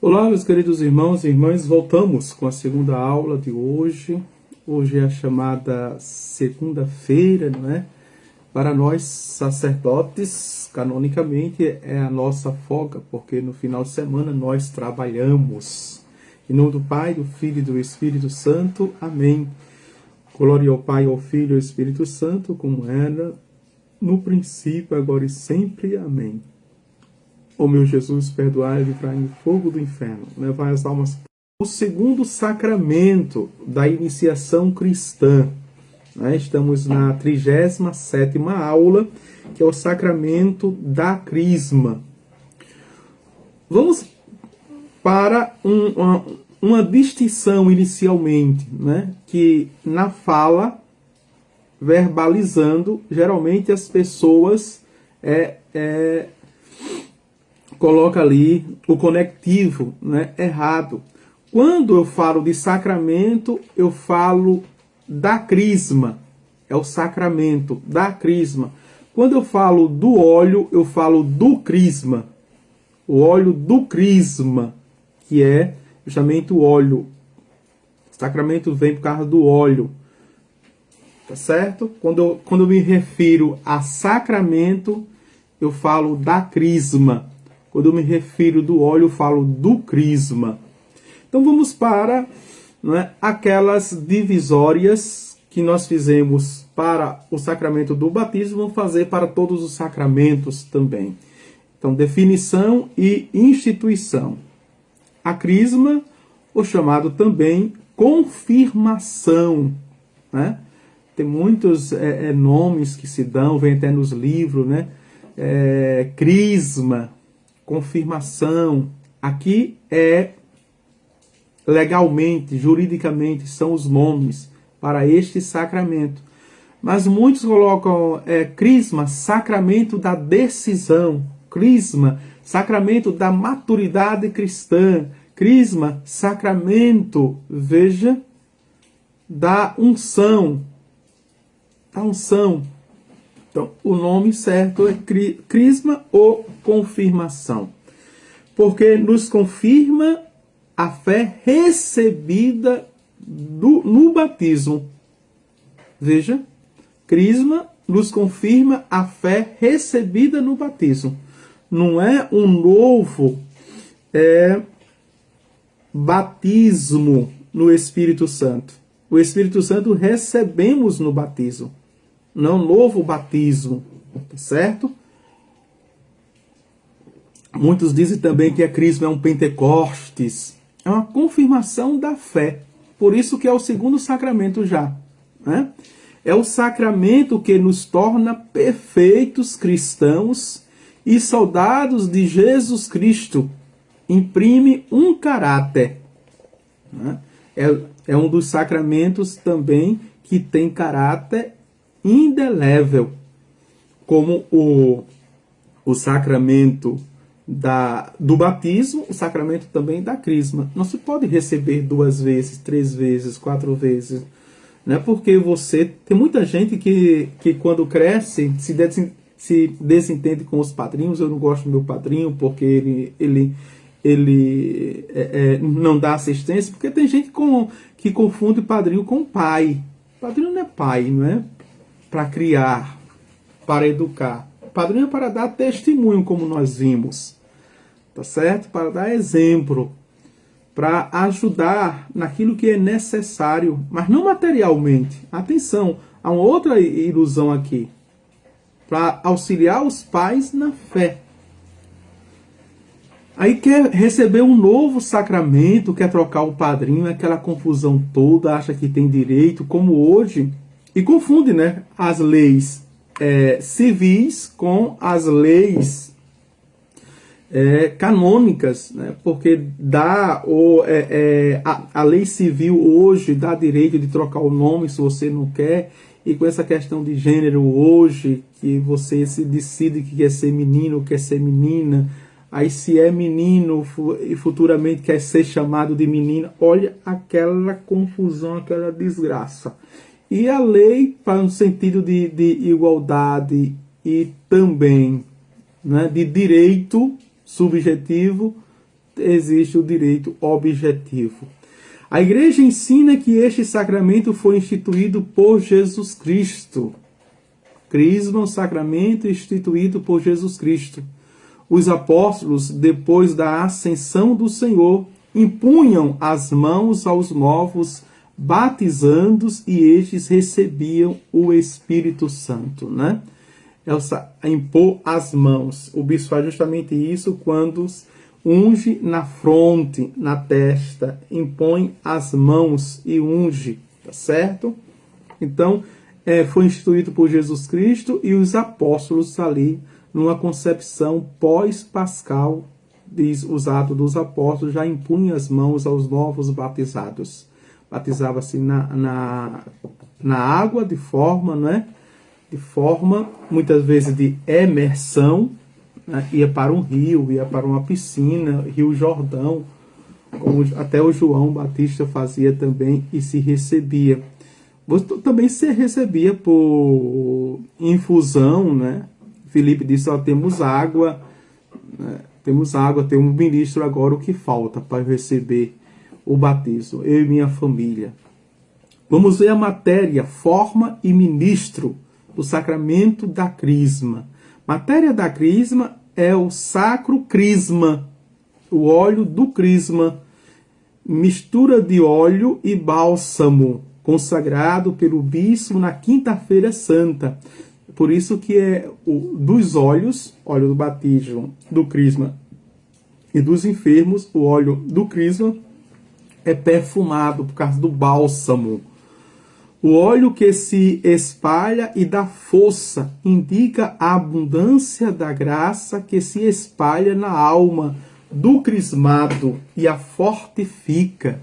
Olá, meus queridos irmãos e irmãs, voltamos com a segunda aula de hoje. Hoje é a chamada segunda-feira, não é? Para nós, sacerdotes, canonicamente, é a nossa folga, porque no final de semana nós trabalhamos. Em nome do Pai, do Filho e do Espírito Santo. Amém. Glória ao Pai, ao Filho e ao Espírito Santo, como era no princípio, agora e sempre. Amém. Ó meu Jesus, perdoai e livrai do fogo do inferno, levai as almas. O segundo sacramento da iniciação cristã. Estamos na 37ª aula, que é o sacramento da crisma. Vamos para uma distinção inicialmente, que na fala, verbalizando, geralmente as pessoas coloca ali o conectivo errado. Quando eu falo de sacramento, eu falo da crisma. É o sacramento da crisma. Quando eu falo do óleo, eu falo do crisma. O óleo do crisma, que é justamente o óleo. O sacramento vem por causa do óleo. Tá certo? Quando eu me refiro a sacramento, eu falo da crisma. Quando eu me refiro do óleo, eu falo do crisma. Então vamos para aquelas divisórias que nós fizemos para o sacramento do batismo, vamos fazer para todos os sacramentos também. Então, definição e instituição. A crisma, ou chamado também confirmação. Tem muitos nomes que se dão, vem até nos livros, crisma, confirmação. Aqui legalmente, juridicamente, são os nomes para este sacramento. Mas muitos colocam crisma, sacramento da decisão, crisma, sacramento da maturidade cristã, crisma, sacramento, veja, da unção. Da unção. Então, o nome certo é crisma ou confirmação. Porque nos confirma a fé recebida no batismo. Veja, crisma nos confirma a fé recebida no batismo. Não é um novo batismo no Espírito Santo. O Espírito Santo recebemos no batismo. Não novo batismo, certo? Muitos dizem também que a crisma é um Pentecostes. É uma confirmação da fé. Por isso que é o segundo sacramento já. É o sacramento que nos torna perfeitos cristãos e soldados de Jesus Cristo. Imprime um caráter. É um dos sacramentos também que tem caráter indelével, como o sacramento do batismo, o sacramento também da crisma. Não se pode receber 2 vezes, 3 vezes, 4 vezes. Não é porque tem muita gente que quando cresce se desentende com os padrinhos. Eu não gosto do meu padrinho porque ele não dá assistência, porque tem gente que confunde padrinho com pai. Padrinho não é pai, não é para criar, para educar. Padrinho é para dar testemunho, como nós vimos, tá certo? Para dar exemplo, para ajudar naquilo que é necessário, mas não materialmente. Atenção, há uma outra ilusão aqui, para auxiliar os pais na fé. Aí quer receber um novo sacramento, quer trocar o padrinho, aquela confusão toda, acha que tem direito, como hoje, e confunde as leis civis com as leis canônicas, porque a lei civil hoje dá direito de trocar o nome se você não quer, e com essa questão de gênero hoje, que você se decide que quer ser menino ou quer ser menina, aí se é menino e futuramente quer ser chamado de menina, olha aquela confusão, aquela desgraça. E a lei faz um sentido de igualdade e também de direito subjetivo existe o direito objetivo. A igreja ensina que este sacramento foi instituído por Jesus Cristo. Crisma, um sacramento instituído por Jesus Cristo. Os apóstolos, depois da ascensão do Senhor, impunham as mãos aos novos batizandos e estes recebiam o Espírito Santo, né? Impor as mãos. O bispo faz justamente isso quando unge na fronte, na testa, impõe as mãos e unge, tá certo? Então, foi instituído por Jesus Cristo e os apóstolos ali, numa concepção pós-pascal, diz os Atos dos Apóstolos, já impunha as mãos aos novos batizados. Batizava-se na água de forma, né? De forma, muitas vezes, de imersão, né? Ia para um rio, ia para uma piscina, Rio Jordão, como até o João Batista fazia também e se recebia. Também se recebia por infusão, né? Filipe disse, ó, temos água, né? Temos água, tem um ministro agora, o que falta para receber o batismo? Eu e minha família. Vamos ver a matéria, forma e ministro do sacramento da crisma. Matéria da crisma é o sacro crisma, o óleo do crisma, mistura de óleo e bálsamo, consagrado pelo bispo na quinta-feira santa. Por isso que é dos óleos, óleo do batismo, do crisma, e dos enfermos, o óleo do crisma é perfumado por causa do bálsamo. O óleo que se espalha e dá força indica a abundância da graça que se espalha na alma do crismado e a fortifica.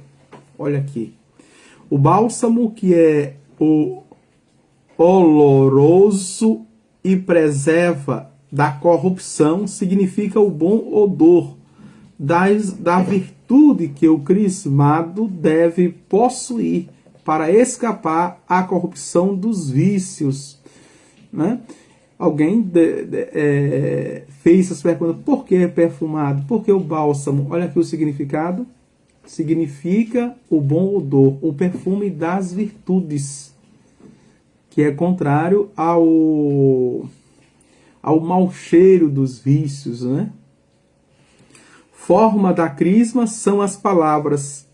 Olha aqui. O bálsamo, que é o oloroso e preserva da corrupção, significa o bom odor da virtude que o crismado deve possuir para escapar à corrupção dos vícios, né? Alguém fez essa pergunta, por que é perfumado? Por que o bálsamo? Olha aqui o significado. Significa o bom odor, o perfume das virtudes, que é contrário ao mau cheiro dos vícios, né? Forma da crisma são as palavras: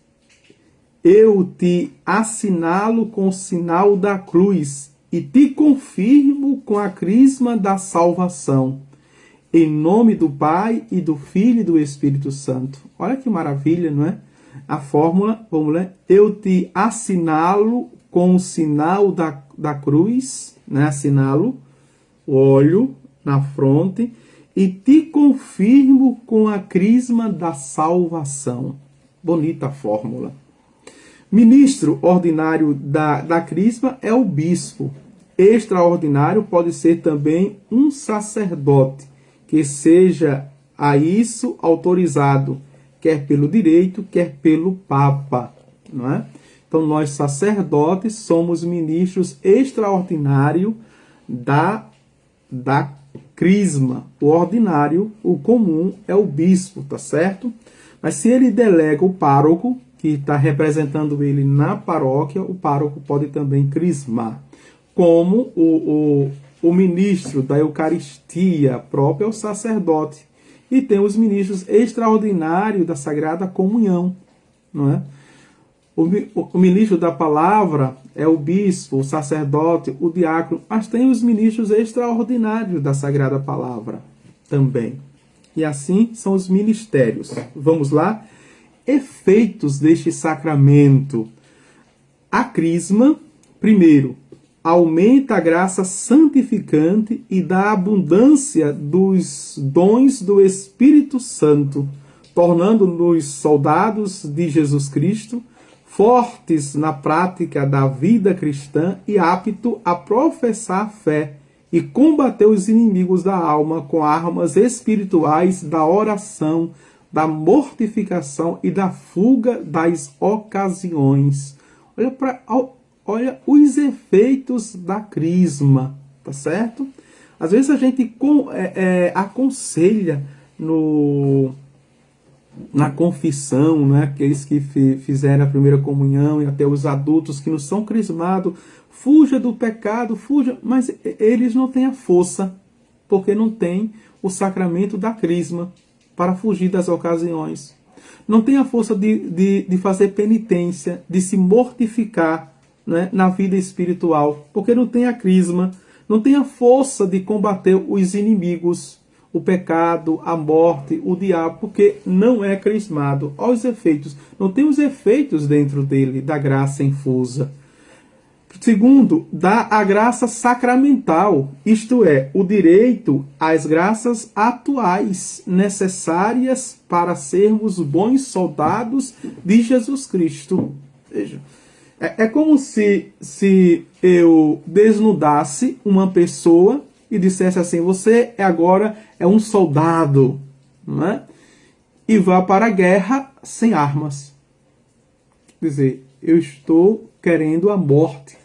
eu te assinalo com o sinal da cruz e te confirmo com a crisma da salvação. Em nome do Pai e do Filho e do Espírito Santo. Olha que maravilha, não é? A fórmula, vamos ler. Eu te assinalo com o sinal da cruz, né? Assinalo, óleo na fronte, e te confirmo com a crisma da salvação. Bonita a fórmula. Ministro ordinário da crisma é o bispo. Extraordinário pode ser também um sacerdote, que seja a isso autorizado, quer pelo direito, quer pelo Papa, não é? Então, nós sacerdotes somos ministros extraordinários da crisma. O ordinário, o comum, é o bispo, tá certo? Mas se ele delega o pároco, que está representando ele na paróquia, o pároco pode também crismar. Como o ministro da Eucaristia própria é o sacerdote. E tem os ministros extraordinários da Sagrada Comunhão, não é? O ministro da palavra é o bispo, o sacerdote, o diácono, mas tem os ministros extraordinários da Sagrada Palavra também. E assim são os ministérios. Vamos lá? Efeitos deste sacramento. A crisma, primeiro, aumenta a graça santificante e dá abundância dos dons do Espírito Santo, tornando-nos soldados de Jesus Cristo, fortes na prática da vida cristã e apto a professar a fé e combater os inimigos da alma com armas espirituais da oração, da mortificação e da fuga das ocasiões. Olha os efeitos da crisma, tá certo? Às vezes a gente aconselha na confissão, né? Aqueles que fizeram a primeira comunhão e até os adultos que não são crismados, fuja do pecado, fuja, mas eles não têm a força, porque não tem o sacramento da crisma para fugir das ocasiões. Não tem a força de fazer penitência, de se mortificar, né, na vida espiritual, porque não tem a crisma, não tem a força de combater os inimigos, o pecado, a morte, o diabo, porque não é crismado. Olha os efeitos. Não tem os efeitos dentro dele da graça infusa. Segundo, dá a graça sacramental, isto é, o direito às graças atuais necessárias para sermos bons soldados de Jesus Cristo. Veja, é como se eu desnudasse uma pessoa e dissesse assim, você agora é um soldado, não é? E vá para a guerra sem armas. Quer dizer, eu estou querendo a morte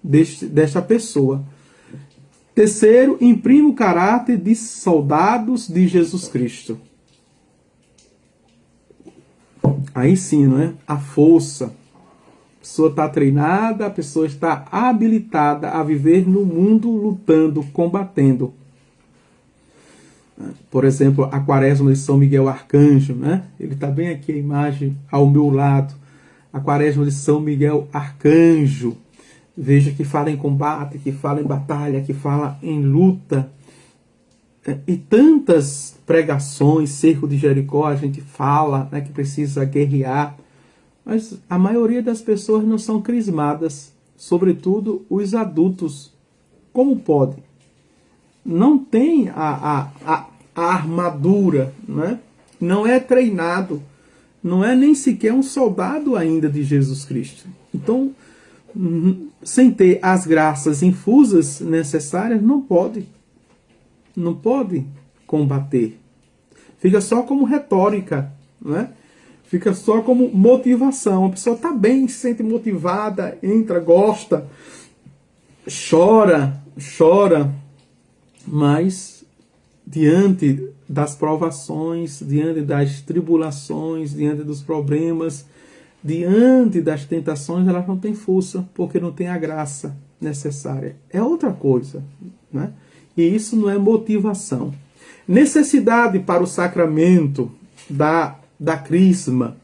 desta pessoa. Terceiro, imprime o caráter de soldados de Jesus Cristo. Aí sim, não é? A força. A pessoa está treinada, a pessoa está habilitada a viver no mundo lutando, combatendo. Por exemplo, a quaresma de São Miguel Arcanjo, né? Ele está bem aqui a imagem ao meu lado. A quaresma de São Miguel Arcanjo. Veja que fala em combate, que fala em batalha, que fala em luta. E tantas pregações, cerco de Jericó, a gente fala, né, que precisa guerrear. Mas a maioria das pessoas não são crismadas, sobretudo os adultos. Como pode? Não tem a armadura, né? Não é treinado, não é nem sequer um soldado ainda de Jesus Cristo. Então, sem ter as graças infusas necessárias, não pode combater. Fica só como retórica, né? Fica só como motivação. A pessoa está bem, se sente motivada, entra, gosta, chora, mas diante das provações, diante das tribulações, diante dos problemas, diante das tentações, ela não tem força, porque não tem a graça necessária. É outra coisa, né? E isso não é motivação. Necessidade para o sacramento da crisma.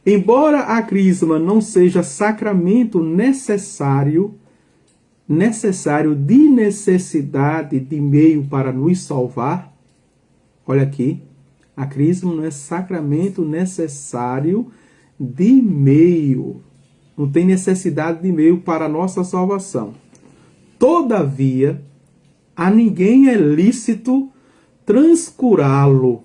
Embora a crisma não seja sacramento necessário de necessidade de meio para nos salvar, olha aqui, a crisma não é sacramento necessário de meio, não tem necessidade de meio para a nossa salvação. Todavia, a ninguém é lícito transcurá-lo.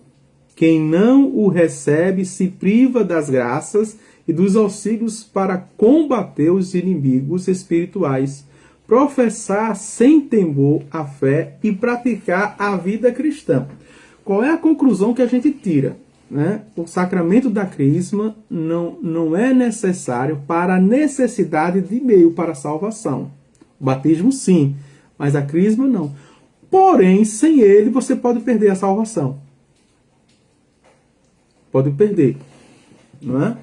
Quem não o recebe se priva das graças e dos auxílios para combater os inimigos espirituais, professar sem temor a fé e praticar a vida cristã. Qual é a conclusão que a gente tira? Né? O sacramento da crisma não é necessário para a necessidade de meio para a salvação. O batismo sim, mas a crisma não. Porém, sem ele você pode perder a salvação. Pode perder, não é?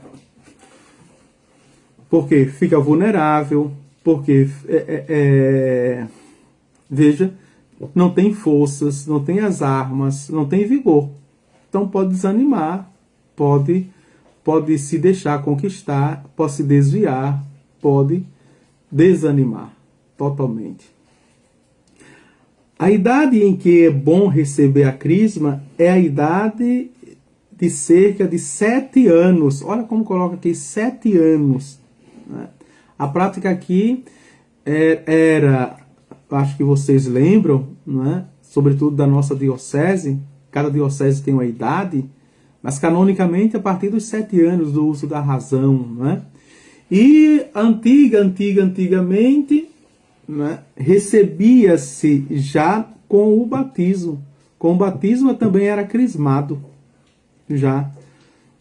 Porque fica vulnerável, porque, veja, não tem forças, não tem as armas, não tem vigor. Então pode desanimar, pode se deixar conquistar, pode se desviar, pode desanimar totalmente. A idade em que é bom receber a crisma é a idade de cerca de 7 anos. Olha como coloca aqui, 7 anos. Né? A prática aqui era, acho que vocês lembram, né? Sobretudo da nossa diocese, cada diocese tem uma idade, mas canonicamente a partir dos 7 anos do uso da razão. Né? E antigamente, né? Recebia-se já com o batismo. Com o batismo também era crismado. Já.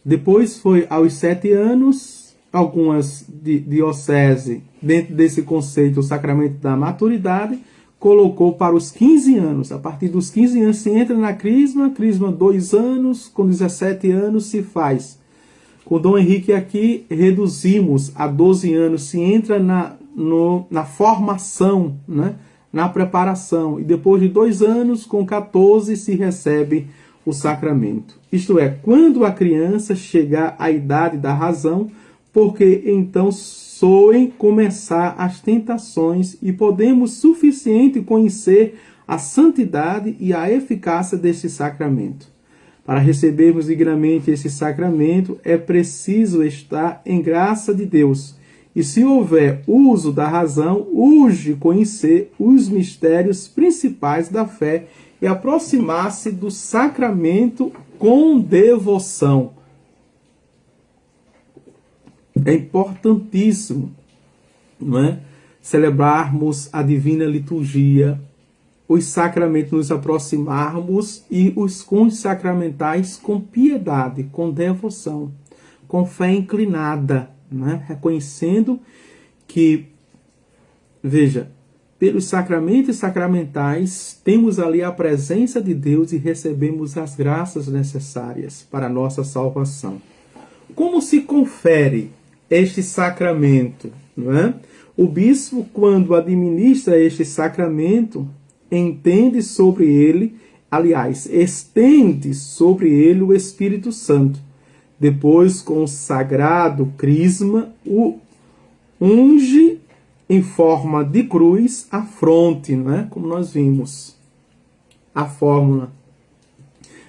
Depois foi aos 7 anos, algumas dioceses, dentro desse conceito, o sacramento da maturidade, colocou para os 15 anos. A partir dos 15 anos se entra na crisma 2 anos, com 17 anos se faz. Com Dom Henrique aqui reduzimos a 12 anos, se entra na formação, né? Na preparação. E depois de 2 anos, com 14, se recebe o sacramento. Isto é, quando a criança chegar à idade da razão, porque então soem começar as tentações e podemos suficiente conhecer a santidade e a eficácia deste sacramento. Para recebermos dignamente esse sacramento, é preciso estar em graça de Deus. E se houver uso da razão, urge conhecer os mistérios principais da fé e aproximar-se do sacramento com devoção. É importantíssimo, não é? Celebrarmos a divina liturgia, os sacramentos, nos aproximarmos e os cônjuges sacramentais com piedade, com devoção, com fé inclinada, né? Reconhecendo que, veja, pelos sacramentos sacramentais temos ali a presença de Deus e recebemos as graças necessárias para a nossa salvação. Como se confere este sacramento, não é? O bispo, quando administra este sacramento, entende sobre ele, aliás, estende sobre ele o Espírito Santo. Depois, com o sagrado crisma, o unge em forma de cruz a fronte, não é? Como nós vimos a fórmula,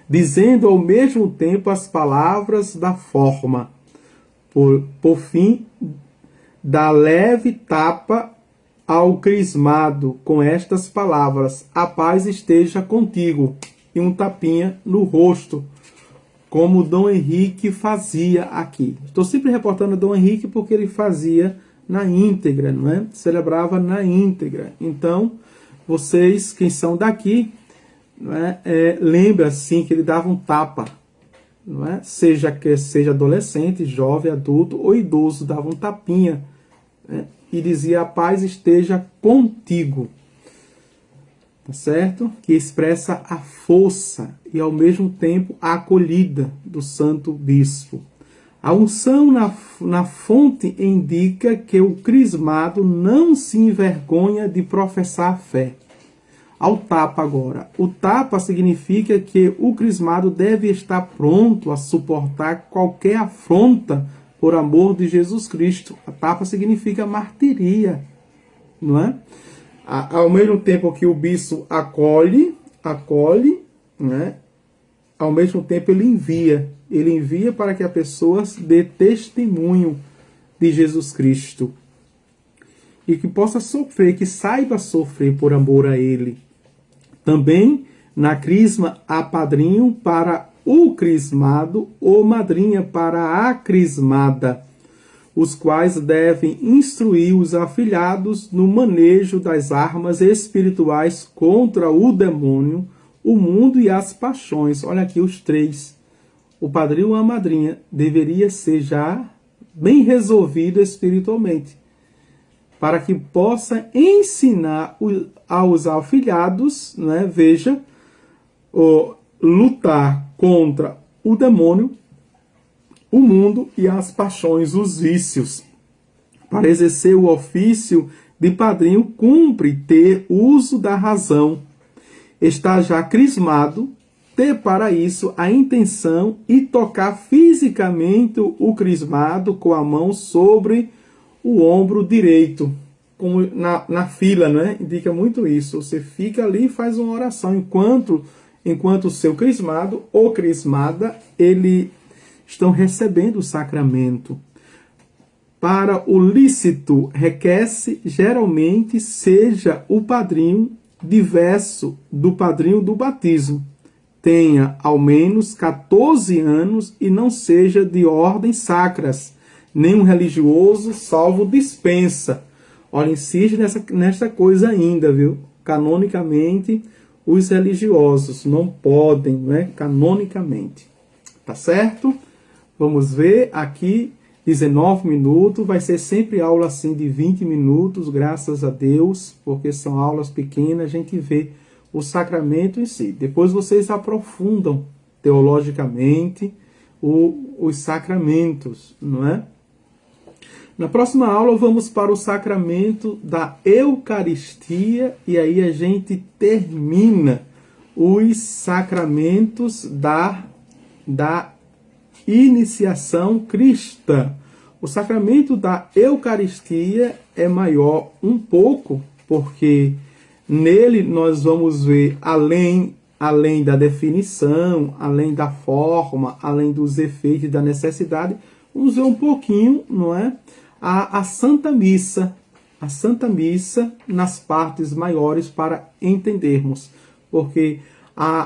dizendo ao mesmo tempo as palavras da forma. Por fim, dá leve tapa ao crismado com estas palavras: a paz esteja contigo, e um tapinha no rosto, como Dom Henrique fazia aqui. Estou sempre reportando Dom Henrique porque ele fazia na íntegra, não é? Celebrava na íntegra. Então, vocês, quem são daqui, não é? Lembra assim que ele dava um tapa, não é? Seja adolescente, jovem, adulto ou idoso, dava um tapinha, né? E dizia: a paz esteja contigo, tá certo? Que expressa a força e ao mesmo tempo a acolhida do santo bispo. A unção na fonte indica que o crismado não se envergonha de professar a fé. Ao tapa agora. O tapa significa que o crismado deve estar pronto a suportar qualquer afronta por amor de Jesus Cristo. A tapa significa martiria, não é? Ao mesmo tempo que o bispo acolhe, né? Ao mesmo tempo ele envia para que a pessoa dê testemunho de Jesus Cristo e que possa sofrer, que saiba sofrer por amor a ele. Também na crisma há padrinho para o crismado ou madrinha para a crismada, os quais devem instruir os afilhados no manejo das armas espirituais contra o demônio, o mundo e as paixões. Olha aqui os três. O padrinho ou a madrinha deveria ser já bem resolvido espiritualmente, para que possa ensinar aos afilhados, né, veja, lutar contra o demônio, o mundo e as paixões, os vícios. Para exercer o ofício de padrinho, cumpre ter uso da razão, estar já crismado, ter para isso a intenção e tocar fisicamente o crismado com a mão sobre o ombro direito, como na fila, né? Indica muito isso. Você fica ali e faz uma oração enquanto o seu crismado ou crismada ele estão recebendo o sacramento. Para o lícito, requer-se geralmente seja o padrinho diverso do padrinho do batismo, tenha ao menos 14 anos e não seja de ordens sacras, nenhum religioso, salvo dispensa. Olha, insiste nessa coisa ainda, viu? Canonicamente, os religiosos não podem, né? Canonicamente. Tá certo? Vamos ver aqui, 19 minutos, vai ser sempre aula assim de 20 minutos, graças a Deus, porque são aulas pequenas, a gente vê o sacramento em si. Depois vocês aprofundam teologicamente os sacramentos, não é? Na próxima aula vamos para o sacramento da Eucaristia e aí a gente termina os sacramentos da iniciação cristã. O sacramento da Eucaristia é maior um pouco, porque nele nós vamos ver, além da definição, além da forma, além dos efeitos e da necessidade, vamos ver um pouquinho, não é? A Santa Missa. A Santa Missa nas partes maiores para entendermos. Porque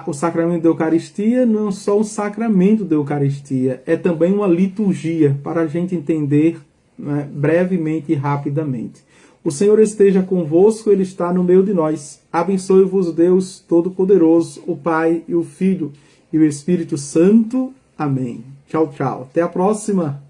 o sacramento da Eucaristia não é só um sacramento da Eucaristia, é também uma liturgia para a gente entender, né, brevemente e rapidamente. O Senhor esteja convosco, Ele está no meio de nós. Abençoe-vos Deus Todo-Poderoso, o Pai e o Filho e o Espírito Santo. Amém. Tchau, tchau. Até a próxima.